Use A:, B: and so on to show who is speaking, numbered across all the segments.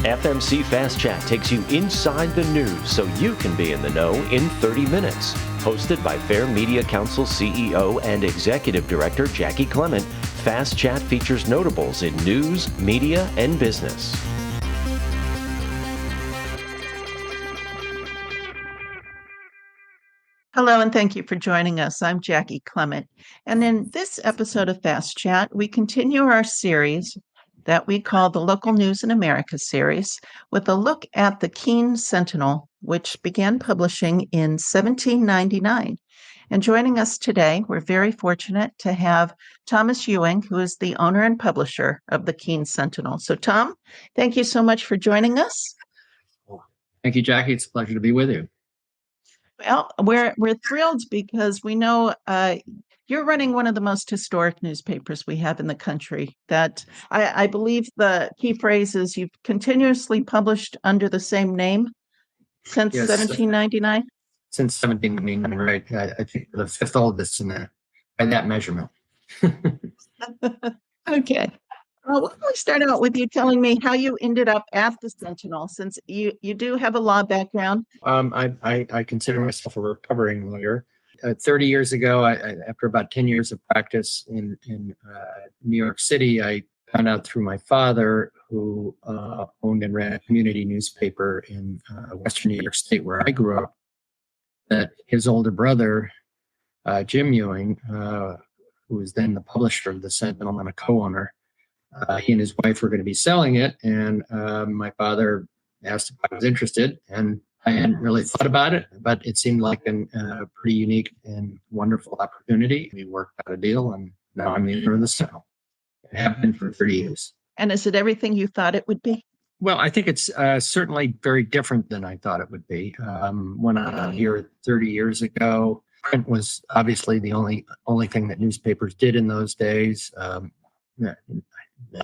A: FMC Fast Chat takes you inside the news so you can be in the know in 30 minutes. Hosted by Fair Media Council CEO and Executive Director Jaci Clement, Fast Chat features notables in news, media, and business.
B: Hello, and thank you for joining us. I'm Jaci Clement. And in this episode of Fast Chat, we continue our series that we call the Local News in America series with a look at the Keene Sentinel, which began publishing in 1799. And joining us today, we're very fortunate to have Thomas Ewing, who is the owner and publisher of the Keene Sentinel. So, Tom, thank you so much for joining us.
C: Thank you, Jaci. It's a pleasure to be with you.
B: Well, we're thrilled because we know you're running one of the most historic newspapers we have in the country. That I believe the key phrase is you've continuously published under the same name since 1799.
C: Since 1799, right? I think the fifth oldest in that by that measurement.
B: Okay. Well, why don't we start out with you telling me how you ended up at the Sentinel, since you do have a law background?
C: I consider myself a recovering lawyer. 30 years ago, after about 10 years of practice in New York City, I found out through my father, who owned and ran a community newspaper in Western New York State, where I grew up, that his older brother, Jim Ewing, who was then the publisher of the Sentinel and a co-owner, he and his wife were going to be selling it, and my father asked if I was interested, and I hadn't really thought about it, but it seemed like a pretty unique and wonderful opportunity. We worked out a deal, and now I'm the owner of the Sentinel. I have been for 30 years.
B: And is it everything you thought it would be?
C: Well, I think it's certainly very different than I thought it would be. When I got here 30 years ago, print was obviously the only thing that newspapers did in those days.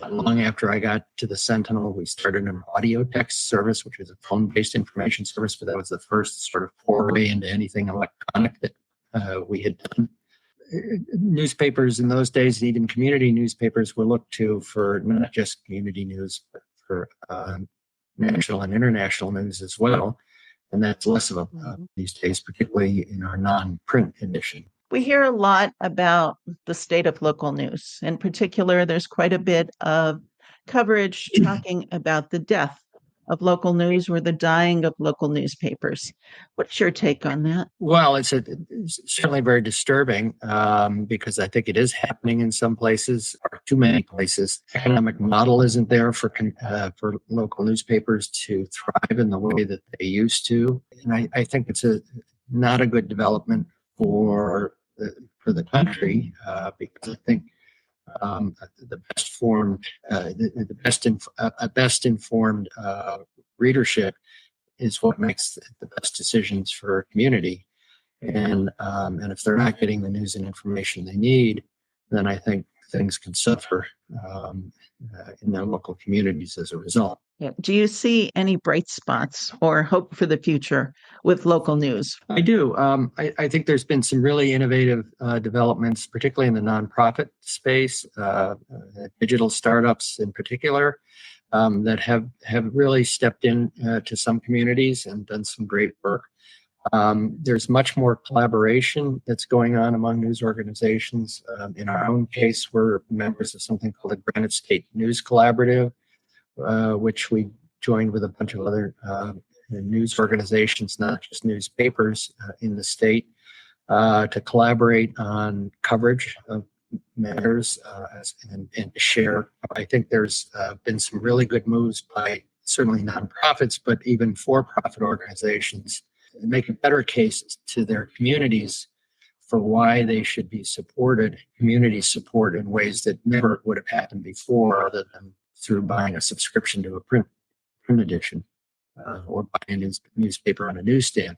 C: Long after I got to the Sentinel, we started an audio text service, which was a phone-based information service, but that was the first sort of foray into anything electronic that we had done. Newspapers in those days, even community newspapers, were looked to for not just community news, but for national and international news as well. And that's less of a these days, particularly in our non-print edition.
B: We hear a lot about the state of local news. In particular, there's quite a bit of coverage talking about the death of local news or the dying of local newspapers. What's your take on that?
C: Well, it's certainly very disturbing because I think it is happening in some places, or too many places. The economic model isn't there for local newspapers to thrive in the way that they used to. And I think it's not a good development for the country, because I think the best informed readership is what makes the best decisions for a community, and if they're not getting the news and information they need, then I think things can suffer in their local communities as a result.
B: Yeah. Do you see any bright spots or hope for the future with local news?
C: I do. I think there's been some really innovative developments, particularly in the nonprofit space, digital startups in particular, that have really stepped in to some communities and done some great work. There's much more collaboration that's going on among news organizations. In our own case, we're members of something called the Granite State News Collaborative, which we joined with a bunch of other news organizations, not just newspapers in the state, to collaborate on coverage of matters and to share. I think there's been some really good moves by certainly nonprofits, but even for-profit organizations, make a better case to their communities for why they should be supported, community support, in ways that never would have happened before, other than through buying a subscription to a print edition or buying a newspaper on a newsstand.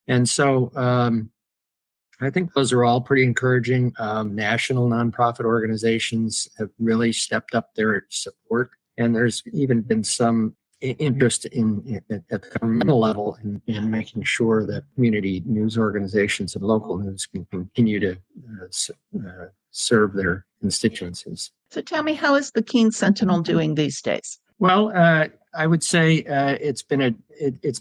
C: And so I think those are all pretty encouraging. National nonprofit organizations have really stepped up their support. And there's even been some interest at the governmental level in making sure that community news organizations and local news can continue to serve their constituencies.
B: So tell me, how is the Keene Sentinel doing these days?
C: Well, I would say it's been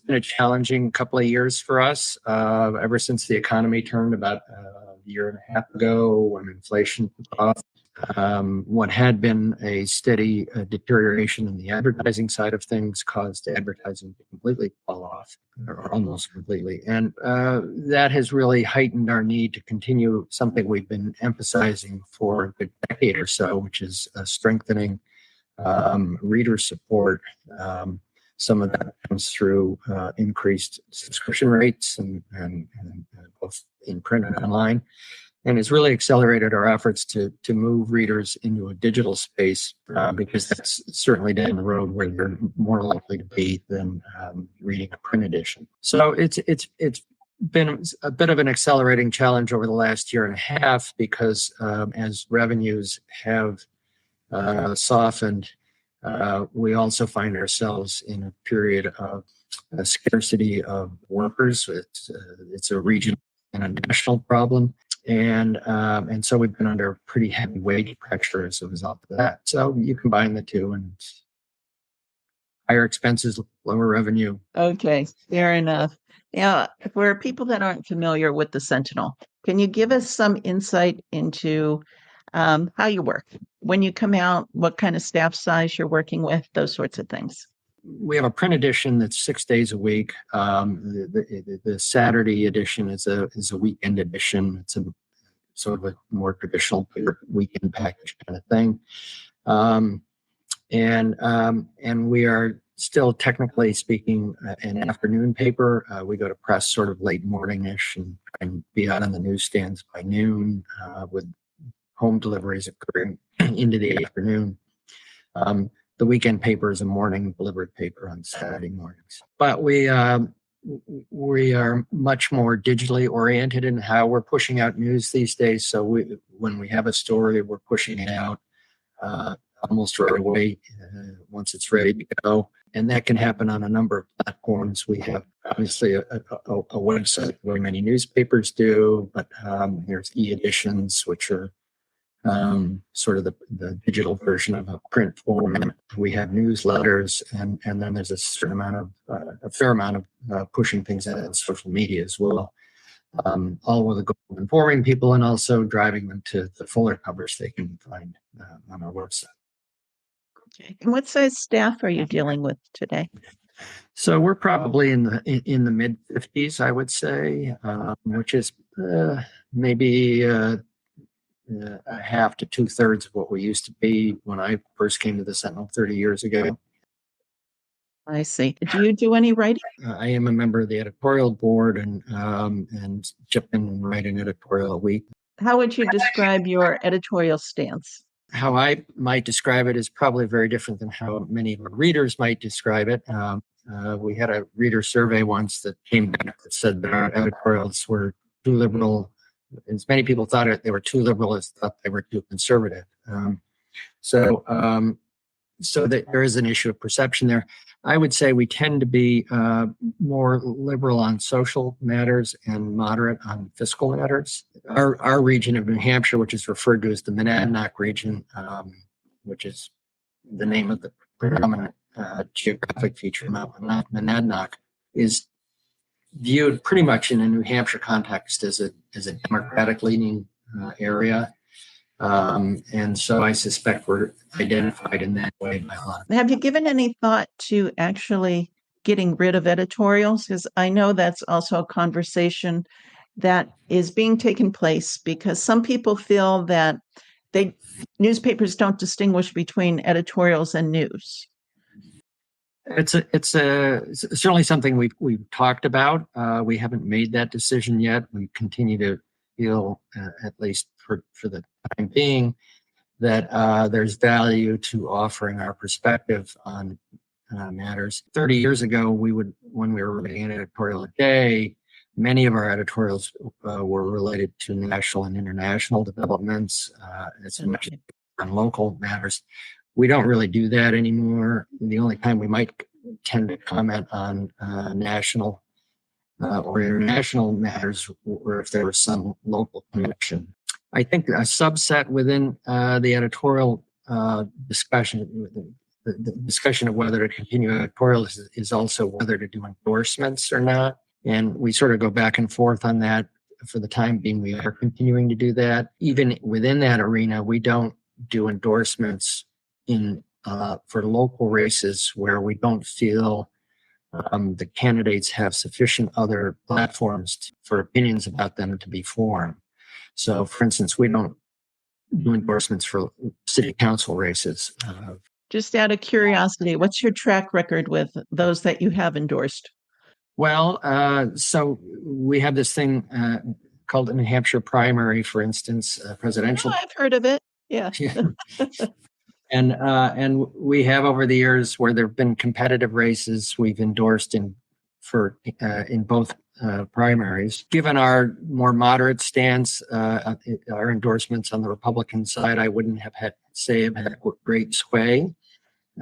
C: a challenging couple of years for us. Ever since the economy turned about a year and a half ago, when inflation took off. What had been a steady deterioration in the advertising side of things caused advertising to completely fall off, or almost completely. And that has really heightened our need to continue something we've been emphasizing for a good decade or so, which is strengthening reader support. Some of that comes through increased subscription rates and both in print and online. And it's really accelerated our efforts to move readers into a digital space because that's certainly down the road where they're more likely to be than reading a print edition. So it's been a bit of an accelerating challenge over the last year and a half because as revenues have softened, we also find ourselves in a period of scarcity of workers. It's a regional and a national problem. And so we've been under pretty heavy wage pressure as a result of that. So you combine the two, and higher expenses, lower revenue.
B: Okay, fair enough. Now, for people that aren't familiar with the Sentinel, can you give us some insight into how you work? When you come out, what kind of staff size you're working with, those sorts of things?
C: We have a print edition that's 6 days a week. The Saturday edition is a weekend edition. It's a sort of a more traditional weekend package kind of thing. And we are still, technically speaking, an afternoon paper. We go to press sort of late morning-ish and be out on the newsstands by noon with home deliveries occurring into the afternoon. The weekend paper is a morning delivered paper on Saturday mornings. But we are much more digitally oriented in how we're pushing out news these days. So when we have a story, we're pushing it out almost right away once it's ready to go. And that can happen on a number of platforms. We have obviously a website where many newspapers do, but there's e-editions, which are sort of the digital version of a print format. We have newsletters, and then there's a fair amount of pushing things out on social media as well, all with the goal of informing people and also driving them to the fuller coverage they can find on our website.
B: Okay. And what size staff are you dealing with today?
C: So we're probably in the mid 50s, I would say, which is maybe a half to 2/3 of what we used to be when I first came to the Sentinel 30 years ago.
B: I see. Do you do any writing?
C: I am a member of the editorial board and chip in and write an editorial a week.
B: How would you describe your editorial stance?
C: How I might describe it is probably very different than how many of our readers might describe it. We had a reader survey once that came back that said that our editorials were too liberal. As many people thought they were too liberal as thought they were too conservative. So that there is an issue of perception there. I would say we tend to be more liberal on social matters and moderate on fiscal matters. Our region of New Hampshire, which is referred to as the Monadnock region, which is the name of the predominant geographic feature of Mount Monadnock, is viewed pretty much in a New Hampshire context as a Democratic-leaning area. And so I suspect we're identified in that way by a lot.
B: Have you given any thought to actually getting rid of editorials? Because I know that's also a conversation that is being taken place because some people feel that newspapers don't distinguish between editorials and news.
C: It's certainly something we've talked about. We haven't made that decision yet. We continue to feel, at least for the time being, that there's value to offering our perspective on matters. 30 years ago, when we were writing an editorial a day, many of our editorials were related to national and international developments, as much as on local matters. We don't really do that anymore. The only time we might tend to comment on national or international matters or if there was some local connection. I think a subset within the editorial discussion, the discussion of whether to continue editorial is also whether to do endorsements or not. And we sort of go back and forth on that. For the time being, we are continuing to do that. Even within that arena, we don't do endorsements for local races where we don't feel the candidates have sufficient other platforms for opinions about them to be formed. So, for instance, we don't do endorsements for city council races.
B: Just out of curiosity, what's your track record with those that you have endorsed?
C: Well, so we have this thing called the New Hampshire primary, for instance, presidential.
B: Oh, I've heard of it. Yeah.
C: And we have over the years where there have been competitive races we've endorsed in both primaries. Given our more moderate stance, our endorsements on the Republican side, I wouldn't have had great sway,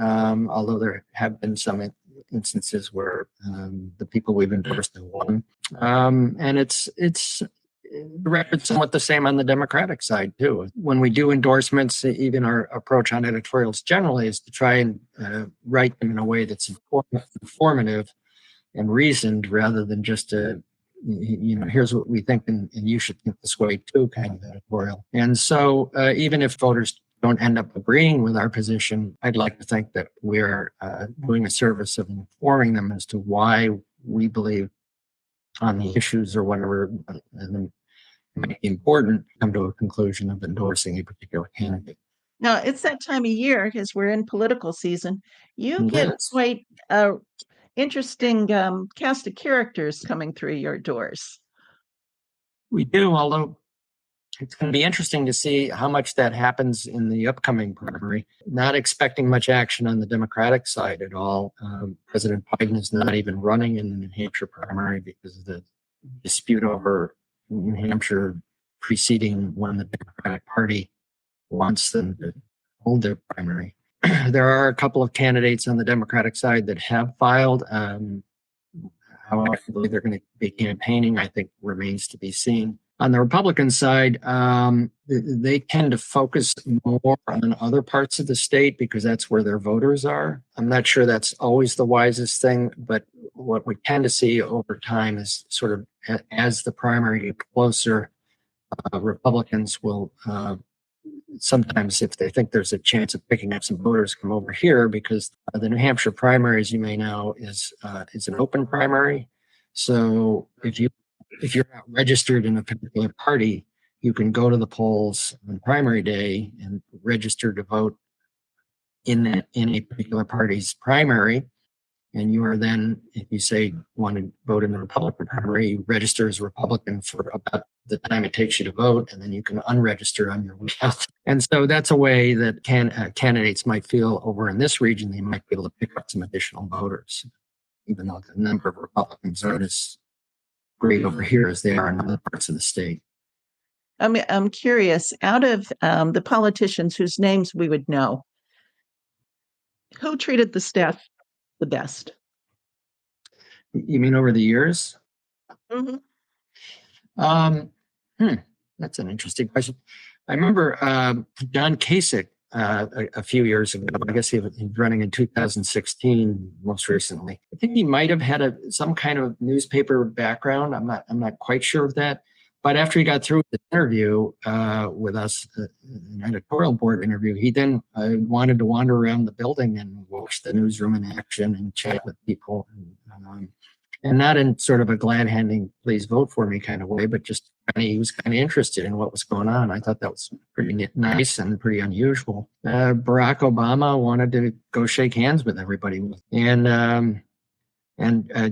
C: although there have been some instances where the people we've endorsed have won. And it's the record's somewhat the same on the Democratic side, too. When we do endorsements, even our approach on editorials generally is to try and write them in a way that's informative and reasoned rather than just here's what we think and you should think this way, too, kind of editorial. And so even if voters don't end up agreeing with our position, I'd like to think that we're doing a service of informing them as to why we believe on the issues or whatever might be important, come to a conclusion of endorsing a particular candidate.
B: Now, it's that time of year because we're in political season. You get
C: Yes.
B: quite interesting cast of characters coming through your doors.
C: We do, although it's going to be interesting to see how much that happens in the upcoming primary. Not expecting much action on the Democratic side at all. President Biden is not even running in the New Hampshire primary because of the dispute over New Hampshire preceding when the Democratic Party wants them to hold their primary. There are a couple of candidates on the Democratic side that have filed. How actively they're going to be campaigning, I think, remains to be seen. On the Republican side, they tend to focus more on other parts of the state because that's where their voters are. I'm not sure that's always the wisest thing, but what we tend to see over time is sort of as the primary gets closer, Republicans will sometimes, if they think there's a chance of picking up some voters, come over here because the New Hampshire primary, as you may know, is an open primary. So if you're not registered in a particular party, you can go to the polls on primary day and register to vote in a particular party's primary. And you are then, if you say want to vote in the Republican primary, you register as a Republican for about the time it takes you to vote, and then you can unregister on your way out. And so that's a way that candidates might feel over in this region, they might be able to pick up some additional voters, even though the number of Republicans aren't as great over here as they are in other parts of the state.
B: I'm curious, out of the politicians whose names we would know, who treated the staff the best?
C: You mean over the years?
B: Mm-hmm.
C: That's an interesting question. I remember John Kasich a few years ago. I guess he was running in 2016 most recently. I think he might have had some kind of newspaper background. I'm not quite sure of that. But after he got through the interview with us, an editorial board interview, he then wanted to wander around the building and watch the newsroom in action and chat with people. And not in sort of a glad-handing, please vote for me kind of way, but just he was kind of interested in what was going on. I thought that was pretty nice and pretty unusual. Barack Obama wanted to go shake hands with everybody. And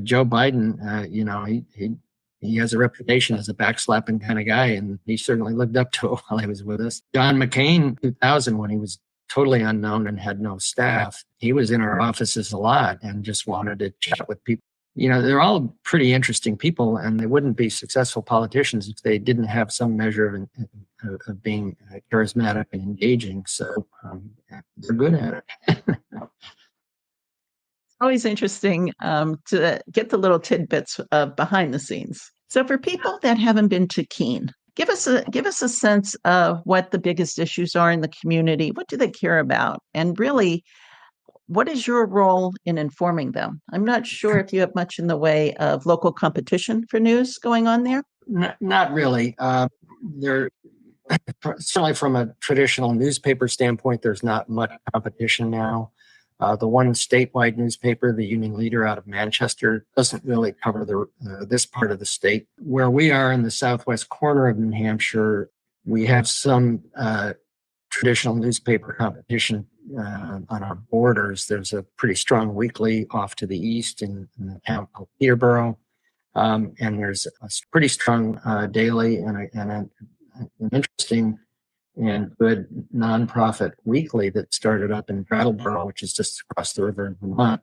C: Joe Biden, he has a reputation as a backslapping kind of guy, and he certainly lived up to it while he was with us. John McCain, 2000, when he was totally unknown and had no staff, he was in our offices a lot and just wanted to chat with people. They're all pretty interesting people, and they wouldn't be successful politicians if they didn't have some measure of being charismatic and engaging. So they're good at it.
B: Always interesting to get the little tidbits of behind the scenes. So for people that haven't been to Keene, give us a sense of what the biggest issues are in the community. What do they care about? And really, What is your role in informing them? I'm not sure if you have much in the way of local competition for news going on there.
C: Not really. There certainly from a traditional newspaper standpoint, there's not much competition now. The one statewide newspaper, the Union Leader out of Manchester, doesn't really cover this part of the state. Where we are in the southwest corner of New Hampshire, we have some traditional newspaper competition on our borders. There's a pretty strong weekly off to the east in a town called Peterborough. And there's a pretty strong daily and an interesting and good nonprofit weekly that started up in Brattleboro, which is just across the river in Vermont.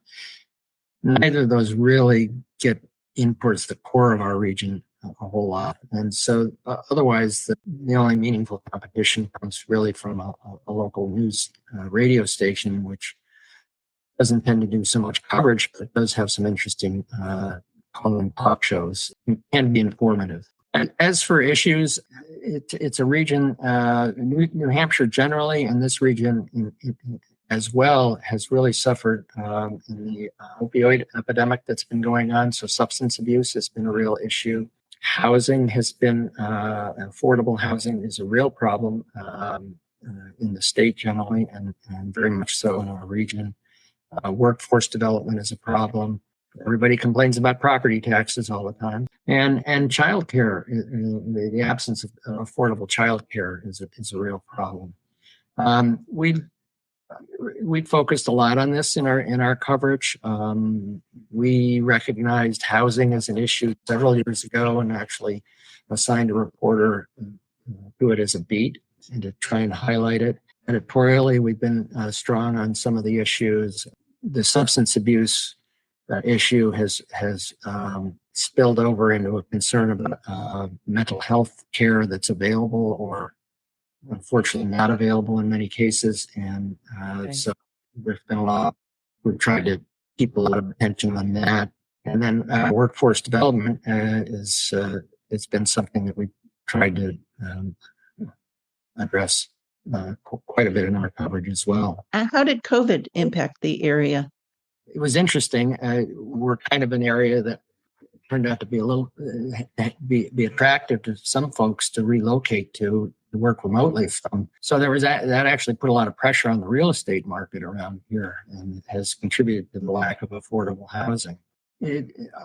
C: Neither of those really get in towards the core of our region a whole lot. And so otherwise, the only meaningful competition comes really from a local news radio station, which doesn't tend to do so much coverage, but it does have some interesting talk shows. It can be informative. And as for issues, it's a region, New Hampshire generally, and this region as well, has really suffered in the opioid epidemic that's been going on. So substance abuse has been a real issue. Housing has been, affordable housing is a real problem in the state generally, and very much so in our region. Workforce development is a problem. Everybody complains about property taxes all the time, and childcare. The absence of affordable childcare is a real problem. We focused a lot on this in our coverage. We recognized housing as an issue several years ago, and actually assigned a reporter to it as a beat and to try and highlight it. Editorially, we've been strong on some of the issues. The substance abuse issue has spilled over into a concern about mental health care that's available or unfortunately not available in many cases. And so there's been a lot. We've tried to keep a lot of attention on that. And then workforce development it's been something that we've tried to address quite a bit in our coverage as well.
B: How did COVID impact the area?
C: It was interesting. We're kind of an area that turned out to be a little be attractive to some folks to relocate to work remotely from. So there was that actually put a lot of pressure on the real estate market around here, and has contributed to the lack of affordable housing.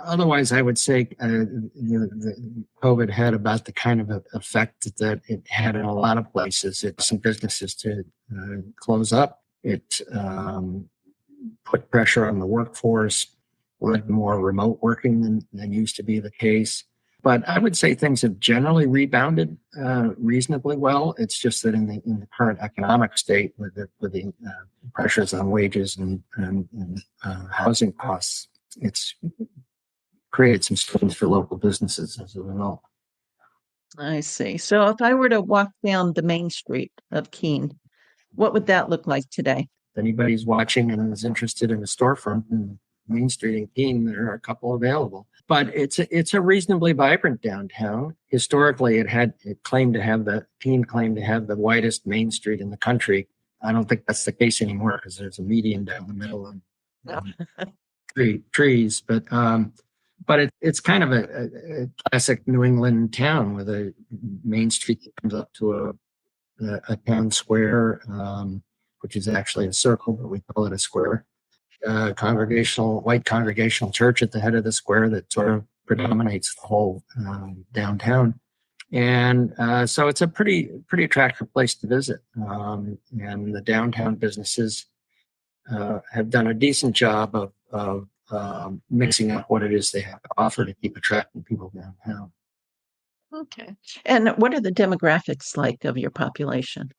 C: Otherwise, I would say the COVID had about the kind of effect that it had in a lot of places. It some businesses to close up. It put pressure on the workforce, led to more remote working than used to be the case. But I would say things have generally rebounded reasonably well. It's just that in the current economic state, with the pressures on wages and housing costs, it's created some strains for local businesses as a result.
B: I see. So if I were to walk down the main street of Keene, what would that look like today?
C: If anybody's watching and is interested in a storefront in Main Street in Keene, there are a couple available. But it's a reasonably vibrant downtown. Historically, Keene claimed to have the widest Main Street in the country. I don't think that's the case anymore because there's a median down the middle and trees. But it's kind of a classic New England town with a Main Street that comes up to a town square, which is actually a circle, but we call it a square. White congregational church at the head of the square that sort of predominates the whole downtown. And so it's a pretty attractive place to visit. And the downtown businesses have done a decent job of mixing up what it is they have to offer to keep attracting people downtown.
B: Okay. And what are the demographics like of your population?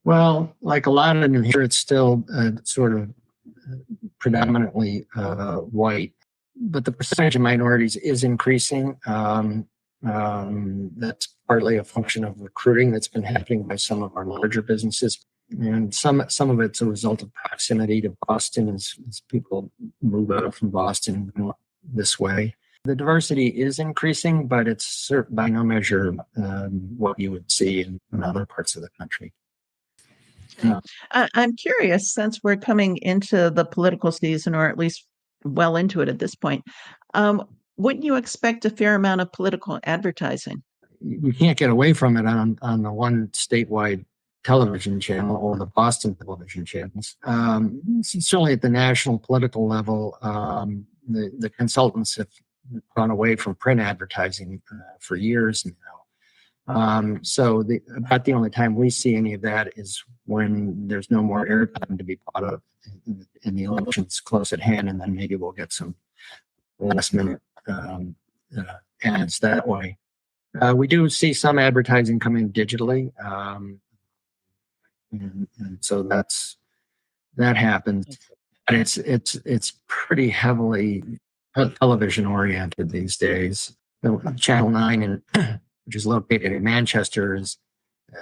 C: Well, like a lot of New Hampshire, it's still sort of predominantly white, but the percentage of minorities is increasing. That's partly a function of recruiting that's been happening by some of our larger businesses. And some of it's a result of proximity to Boston as people move out from Boston this way. The diversity is increasing, but it's by no measure what you would see in other parts of the country. Yeah.
B: I'm curious, since we're coming into the political season, or at least well into it at this point, um, wouldn't you expect a fair amount of political advertising?
C: You can't get away from it on the one statewide television channel or the Boston television channels. Certainly at the national political level, the consultants have gone away from print advertising for years now. About the only time we see any of that is when there's no more airtime to be bought of and the election's close at hand, and then maybe we'll get some last minute uh, ads that way. We do see some advertising coming digitally, and so that happens. But it's pretty heavily television oriented these days. Channel 9, which is located in Manchester, is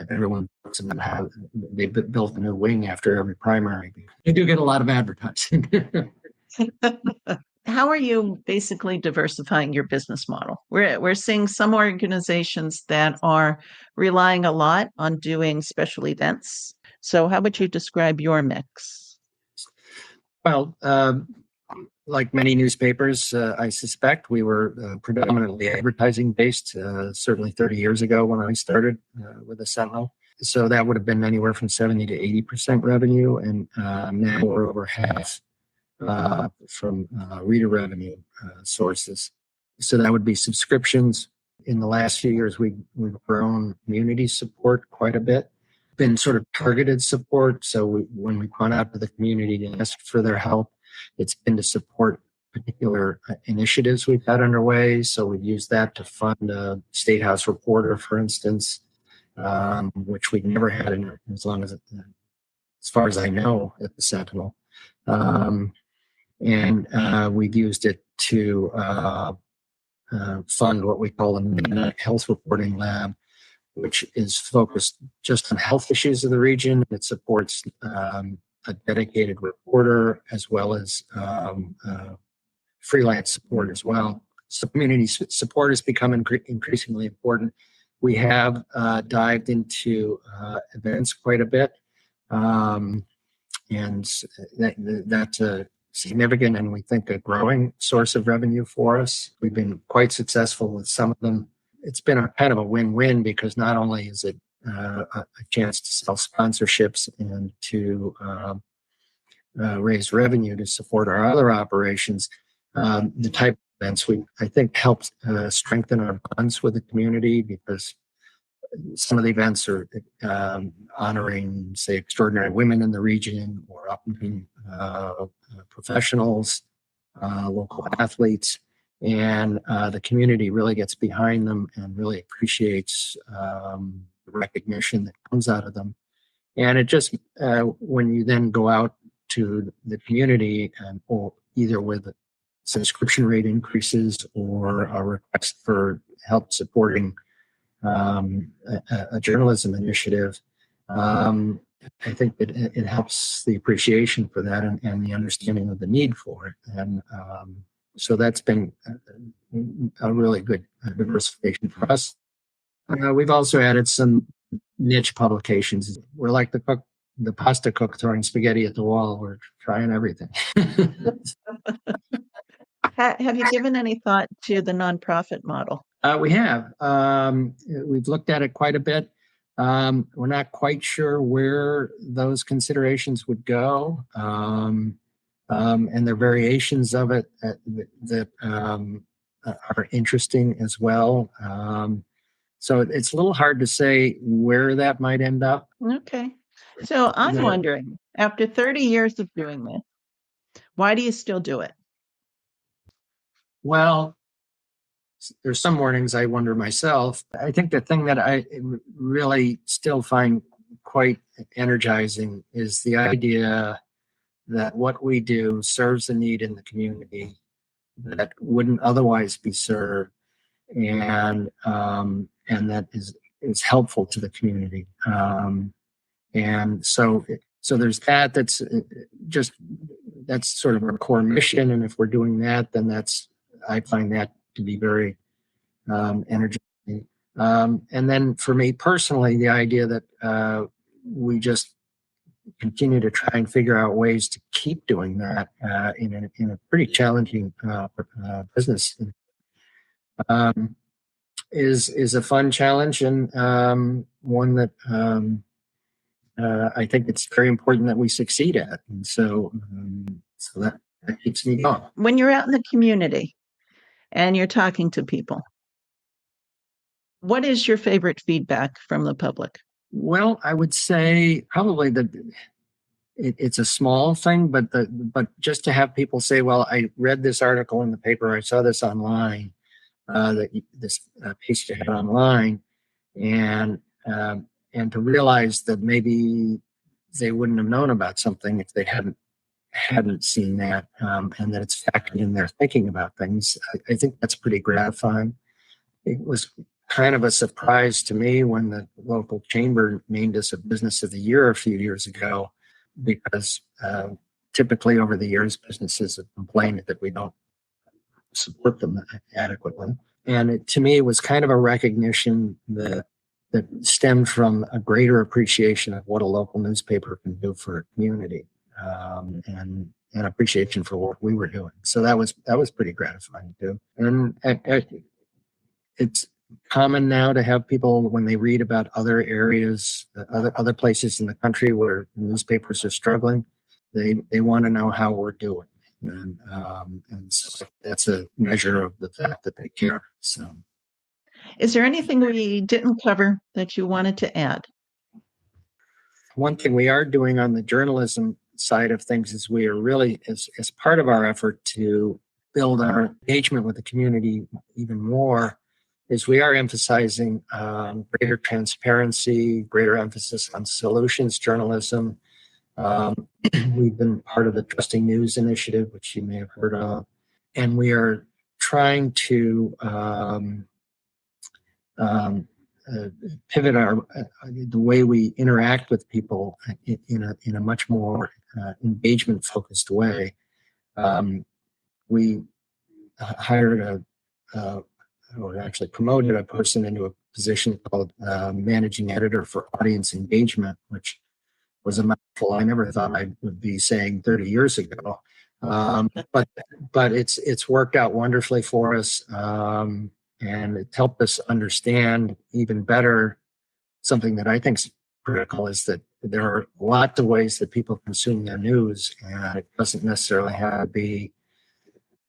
C: everyone looks at them have they built a new wing after every primary. They do get a lot of advertising.
B: How are you basically diversifying your business model? We're seeing some organizations that are relying a lot on doing special events. So how would you describe your mix?
C: Well, like many newspapers, I suspect we were predominantly advertising based, certainly 30 years ago when I started with the Sentinel. So that would have been anywhere from 70 to 80% revenue. And now we're over half from reader revenue sources. So that would be subscriptions. In the last few years, we've grown community support quite a bit. Been sort of targeted support. So when we've gone out to the community and asked for their help, it's been to support particular initiatives we've had underway. So we've used that to fund a State House reporter, for instance, which we've never had in as long as far as I know, at the Sentinel. And we've used it to fund what we call a health reporting lab, which is focused just on health issues of the region. It supports a dedicated reporter as well as freelance support as well. So community support has become increasingly important. We have dived into events quite a bit, and that's a significant and we think a growing source of revenue for us. We've been quite successful with some of them. It's been a kind of a win-win because not only is it a chance to sell sponsorships and to raise revenue to support our other operations, the type of events I think helps strengthen our bonds with the community because some of the events are honoring, say, extraordinary women in the region or up-and-coming professionals, local athletes, and the community really gets behind them and really appreciates the recognition that comes out of them. And it just, when you then go out to the community and either with subscription rate increases or a request for help supporting a journalism initiative, I think it helps the appreciation for that and the understanding of the need for it. And so that's been a really good diversification for us. We've also added some niche publications. We're like the pasta cook throwing spaghetti at the wall. We're trying everything.
B: Have you given any thought to the nonprofit model?
C: We have. We've looked at it quite a bit. We're not quite sure where those considerations would go. And there are variations of it that are interesting as well. So it's a little hard to say where that might end up.
B: Okay. So I'm wondering, after 30 years of doing this, why do you still do it?
C: Well, there's some mornings I wonder myself. I think the thing that I really still find quite energizing is the idea that what we do serves a need in the community that wouldn't otherwise be served, and that is helpful to the community. And so there's that. That's sort of our core mission. And if we're doing that, then I find that to be very energizing. And then for me personally, the idea that we just continue to try and figure out ways to keep doing that in a pretty challenging business. Is a fun challenge, and one that I think it's very important that we succeed at. And so that keeps me going.
B: When you're out in the community and you're talking to people, what is your favorite feedback from the public?
C: Well, I would say probably it's a small thing, but just to have people say, "Well, I read this article in the paper, I saw this online, this piece you had online," and to realize that maybe they wouldn't have known about something if they hadn't seen that, and that it's factored in their thinking about things. I think that's pretty gratifying. It was kind of a surprise to me when the local chamber named us a Business of the Year a few years ago, because typically over the years, businesses have complained that we don't support them adequately. And to me, it was kind of a recognition that stemmed from a greater appreciation of what a local newspaper can do for a community, and an appreciation for what we were doing. So that was pretty gratifying too. And it's common now to have people, when they read about other areas, other places in the country where newspapers are struggling, they want to know how we're doing, and so that's a measure of the fact that they care. So,
B: is there anything we didn't cover that you wanted to add?
C: One thing we are doing on the journalism side of things is we are really, as part of our effort to build our engagement with the community even more, is we are emphasizing greater transparency, greater emphasis on solutions journalism. We've been part of the Trusting News initiative, which you may have heard of, and we are trying to pivot the way we interact with people in a much more engagement focused way. We hired or actually promoted a person into a position called managing editor for audience engagement, which was a mouthful I never thought I would be saying 30 years ago. But it's worked out wonderfully for us, and it helped us understand even better something that I think is critical, is that there are lots of ways that people consume their news, and it doesn't necessarily have to be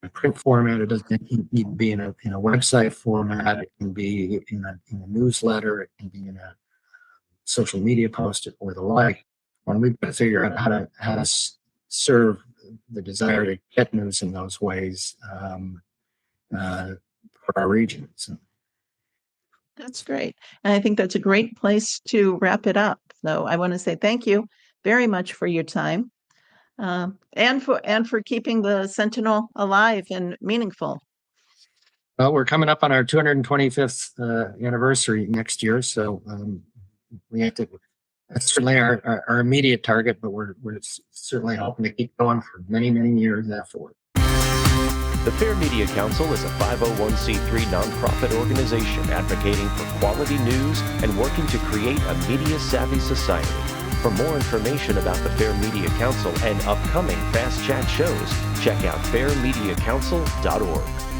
C: a print format. It doesn't need to be in a website format. It can be in a newsletter. It can be in a social media post or the like. And we've got to figure out how to serve the desire to get news in those ways for our region. So.
B: That's great. And I think that's a great place to wrap it up. So I want to say thank you very much for your time, and for keeping the Sentinel alive and meaningful.
C: Well, we're coming up on our 225th anniversary next year, so we have to. That's certainly our immediate target, but we're certainly hoping to keep going for many, many years afterward.
A: The Fair Media Council is a 501c3 nonprofit organization advocating for quality news and working to create a media-savvy society. For more information about the Fair Media Council and upcoming Fast Chat shows, check out fairmediacouncil.org.